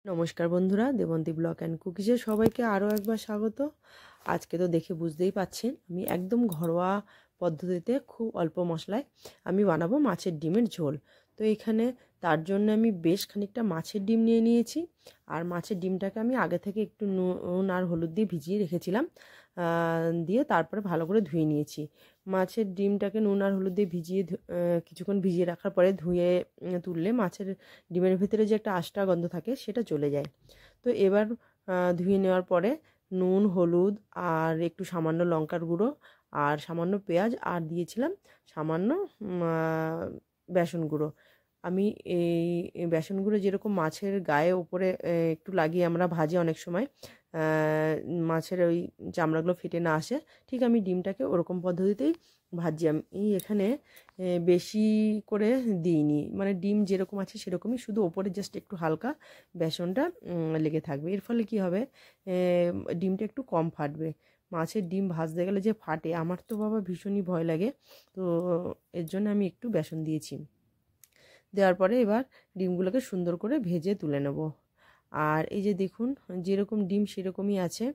নমস্কার বন্ধুরা, Debanti blog and কুকিজে সবাইকে আরও একবার স্বাগত। আজকে তো দেখে বুঝতেই পাচ্ছেন আমি একদম ঘরোয়া পদ্ধতিতে খুব অল্প মশলায় আমি বানাবো মাছের ডিমের ঝোল। তো এখানে তার জন্য আমি বেশ খানিকটা মাছের ডিম নিয়ে নিয়েছি। আর মাছের ডিমটাকে আমি আগে থেকে একটু নুন আর হলুদ দিয়ে ভিজিয়ে রেখেছিলাম, দিয়ে তারপরে ভালো করে ধুয়ে নিয়েছি। মাছের ডিমটাকে নুন আর হলুদ দিয়ে কিছুক্ষণ ভিজিয়ে রাখার পরে ধুয়ে তুললে মাছের ডিমের ভিতরে যে একটা আষ্টা গন্ধ থাকে সেটা চলে যায়। তো এবার ধুয়ে নেওয়ার পরে নুন, হলুদ আর একটু সামান্য লঙ্কার গুঁড়ো আর সামান্য পেঁয়াজ আর দিয়েছিলাম সামান্য বেসন গুঁড়ো। আমি এই বেসন গুঁড়ো যেরকম মাছের গায়ে ওপরে একটু লাগিয়ে আমরা ভাজি অনেক সময়, মাছের ওই চামড়াগুলো ফেটে না আসে, ঠিক আমি ডিমটাকে ওরকম পদ্ধতিতেই ভাজি। আমি এখানে বেশি করে দিইনি, মানে ডিম যেরকম আছে সেরকমই, শুধু ওপরে জাস্ট একটু হালকা বেসনটা লেগে থাকবে। এর ফলে কি হবে, ডিমটা একটু কম ফাটবে। মাছের ডিম ভাজতে গেলে যে ফাটে, আমার তো বাবা ভীষণই ভয় লাগে। তো এর জন্য আমি একটু বেসন দিয়েছি। দেওয়ার পরে এবার ডিমগুলোকে সুন্দর করে ভেজে তুলে নেব। আর এই যে দেখুন, যেরকম ডিম সেরকমই আছে।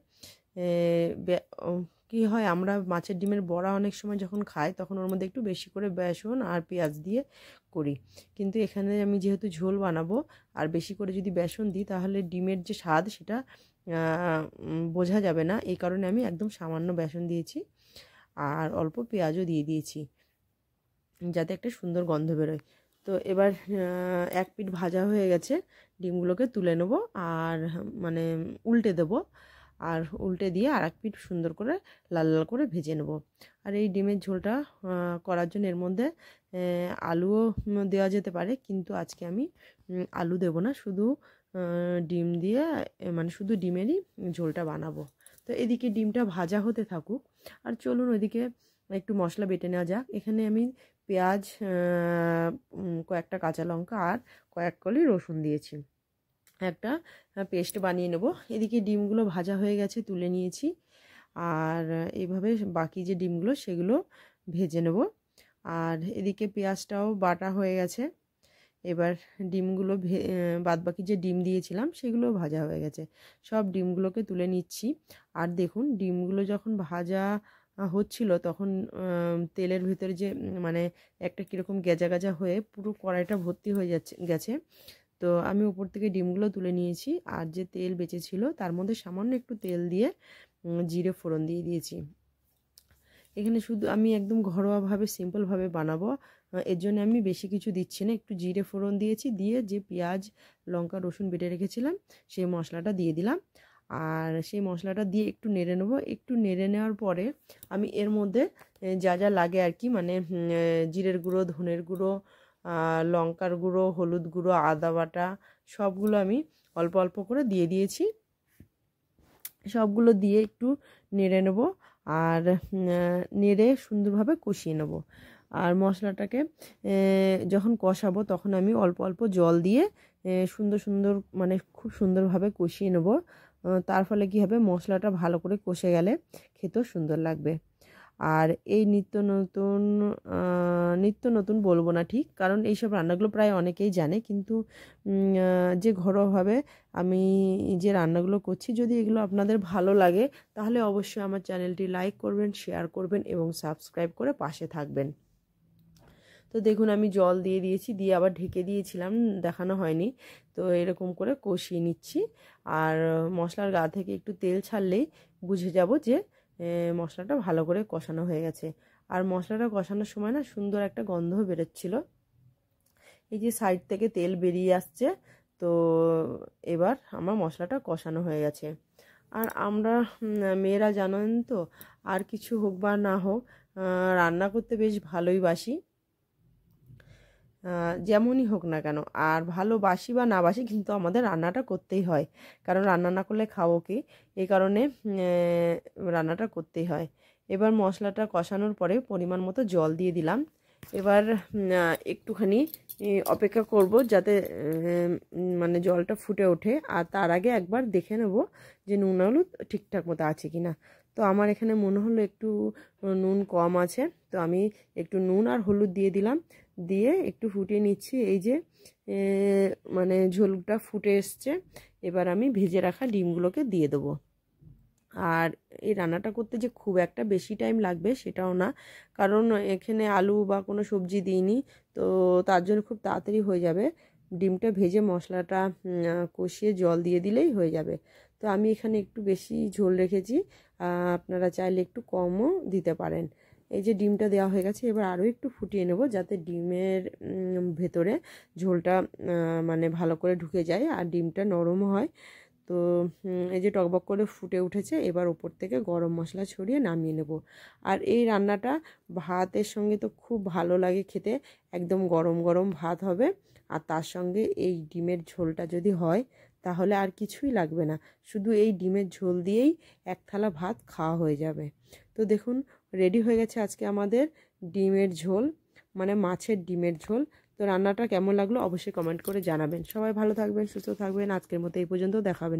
কি হয়, আমরা মাছের ডিমের বড়া অনেক সময় যখন খাই তখন ওর মধ্যে একটু বেশি করে বেসন আর পেঁয়াজ দিয়ে করি, কিন্তু এখানে আমি যেহেতু ঝোল বানাবো আর বেশি করে যদি বেসন দিই তাহলে ডিমের যে স্বাদ সেটা বোঝা যাবে না। এই কারণে আমি একদম সামান্য বেসন দিয়েছি আর অল্প পেঁয়াজও দিয়ে দিয়েছি, যাতে একটা সুন্দর গন্ধ বেরোয়। তো এবার এক পিঠ ভাজা হয়ে গেছে, ডিমগুলোকে তুলে নেব আর মানে উল্টে দেব, আর উল্টে দিয়ে আর এক পিঠ সুন্দর করে লাল লাল করে ভেজে নেব। আর এই ডিমের ঝোলটা করার জন্য এর মধ্যে আলুও দেওয়া যেতে পারে, কিন্তু আজকে আমি আলু দেব না, শুধু ডিম দিয়ে মানে শুধু ডিমেরই ঝোলটা বানাবো। তো এদিকে ডিমটা ভাজা হতে থাকুক, আর চলুন ওইদিকে একটু মশলা বেটে নেওয়া যাক। এখানে আমি পেঁয়াজ, কয়েকটা কাঁচা লঙ্কা আর কয়েক কলি রসুন দিয়েছি, একটা পেস্ট বানিয়ে নেব। এদিকে ডিমগুলো ভাজা হয়ে গেছে, তুলে নিয়েছি। আর এইভাবে বাকি যে ডিমগুলো সেগুলো ভেজে নেব। আর এদিকে পেঁয়াজটাও বাটা হয়ে গেছে। এবার ডিমগুলো বাদবাকি যে ডিম দিয়েছিলাম সেগুলো ভাজা হয়ে গেছে, সব ডিমগুলোকে তুলে নিচ্ছি। আর দেখুন, ডিমগুলো যখন ভাজা হচ্ছিল তখন তেলের ভিতরে যে মানে একটা কীরকম গেজা গেজা হয়ে পুরো কড়াইটা ভর্তি হয়ে গেছে। তো আমি উপর থেকে ডিমগুলো তুলে নিয়েছি, আর যে তেল বেঁচেছিল তার মধ্যে সামান্য একটু তেল দিয়ে জিরে ফোড়ন দিয়ে দিয়েছি। এখানে শুধু আমি একদম ঘরোয়াভাবে সিম্পলভাবে বানাবো, এর জন্য আমি বেশি কিছু দিচ্ছি না। একটু জিরে ফোড়ন দিয়েছি, দিয়ে যে পেঁয়াজ, লঙ্কা, রসুন বেটে রেখেছিলাম সেই মশলাটা দিয়ে দিলাম। আর সেই মশলাটা দিয়ে একটু নেড়ে নেবো। একটু নেড়ে নেওয়ার পরে আমি এর মধ্যে যা যা লাগে আর কি, মানে জিরের গুঁড়ো, ধনের গুঁড়ো, লঙ্কার গুঁড়ো, হলুদ গুঁড়ো, আদা বাটা, সবগুলো আমি অল্প অল্প করে দিয়ে দিয়েছি। সবগুলো দিয়ে একটু নেড়ে নেব আর নেড়ে সুন্দরভাবে কষিয়ে নেব। আর মশলাটাকে যখন কষাবো তখন আমি অল্প অল্প জল দিয়ে সুন্দর মানে খুব সুন্দরভাবে কষিয়ে নেব। তার ফলে কি হবে, মশলাটা ভালো করে কষে গেলে খেতেও সুন্দর লাগবে। আর এই নিত্য নতুন বলবো না ঠিক, কারণ এইসব রান্নাগুলো প্রায় অনেকেই জানে, কিন্তু যে ঘরোয়াভাবে আমি যে রান্নাগুলো করছি, যদি এগুলো আপনাদের ভালো লাগে তাহলে অবশ্যই আমার চ্যানেলটি লাইক করবেন, শেয়ার করবেন এবং সাবস্ক্রাইব করে পাশে থাকবেন। তো দেখুন, আমি জল দিয়ে দিয়েছি, দিয়ে আবার ঢেকে দিয়েছিলাম, দেখানো হয়নি। তো এরকম করে কষিয়ে নিচ্ছি। আর মশলার গা থেকে একটু তেল ছাড়লেই বুঝে যাব যে মশলাটা ভালো করে কষানো হয়ে গেছে। আর মশলাটা কষানোর সময় না সুন্দর একটা গন্ধ বেরোচ্ছিল, এই যে সাইড থেকে তেল বেরিয়ে আসছে। তো এবার আমার মশলাটা কষানো হয়ে গেছে। আর আমরা মেয়েরা জানেন তো, আর কিছু হোক বা না হোক, রান্না করতে বেশ ভালোই বাসি, যেমনই হোক না কেন। আর ভালোবাসি বা না বাসি, কিন্তু আমাদের রান্নাটা করতেই হয়, কারণ রান্না না করলে খাবো কি, এই কারণে রান্নাটা করতেই হয়। এবার মশলাটা কষানোর পরে পরিমাণ মতো জল দিয়ে দিলাম। এবার একটুখানি অপেক্ষা করব যাতে মানে জলটা ফুটে ওঠে, আর তার আগে একবার দেখে নেব যে নুন হলুদ ঠিকঠাক মতো আছে কি না। তো আমার এখানে মনে হলো একটু নুন কম আছে, তো আমি একটু নুন আর হলুদ দিয়ে দিলাম, দিয়ে একটু ফুটিয়ে নিচ্ছি। এই যে মানে ঝোলটা ফুটে এসছে। এবার আমি ভেজে রাখা ডিমগুলোকে দিয়ে দেবো। আর এই রান্নাটা করতে যে খুব একটা বেশি টাইম লাগবে সেটাও না, কারণ এখানে আলু বা কোনো সবজি দিইনি, তো তার জন্য খুব তাড়াতাড়ি হয়ে যাবে। ডিমটা ভেজে মশলাটা কষিয়ে জল দিয়ে দিলেই হয়ে যাবে। তো আমি এখানে একটু বেশি ঝোল রেখেছি, আপনারা চাইলে একটু কমও দিতে পারেন। এই যে ডিমটা দেওয়া হয়ে গেছে, এবার আরও একটু ফুটিয়ে নেব যাতে ডিমের ভেতরে ঝোলটা মানে ভালো করে ঢুকে যায় আর ডিমটা নরম হয়। তো এই যে টকবক করে ফুটে উঠেছে, এবার ওপর থেকে গরম মশলা ছড়িয়ে নামিয়ে নেব। আর এই রান্নাটা ভাতের সঙ্গে তো খুব ভালো লাগে খেতে, একদম গরম গরম ভাত হবে, আর তার সঙ্গে এই ডিমের ঝোলটা যদি হয় তাহলে আর কিছুই লাগবে না, শুধু এই ডিমের ঝোল দিয়েই এক থালা ভাত খাওয়া হয়ে যাবে। তো দেখুন রেডি হয়ে গেছে আজকে আমাদের ডিমের ঝোল, মানে মাছের ডিমের ঝোল। তো রান্নাটা কেমন লাগলো অবশ্যই কমেন্ট করে জানাবেন। সবাই ভালো থাকবেন, সুস্থ থাকবেন। আজকের মতো এই পর্যন্ত, দেখা হবে।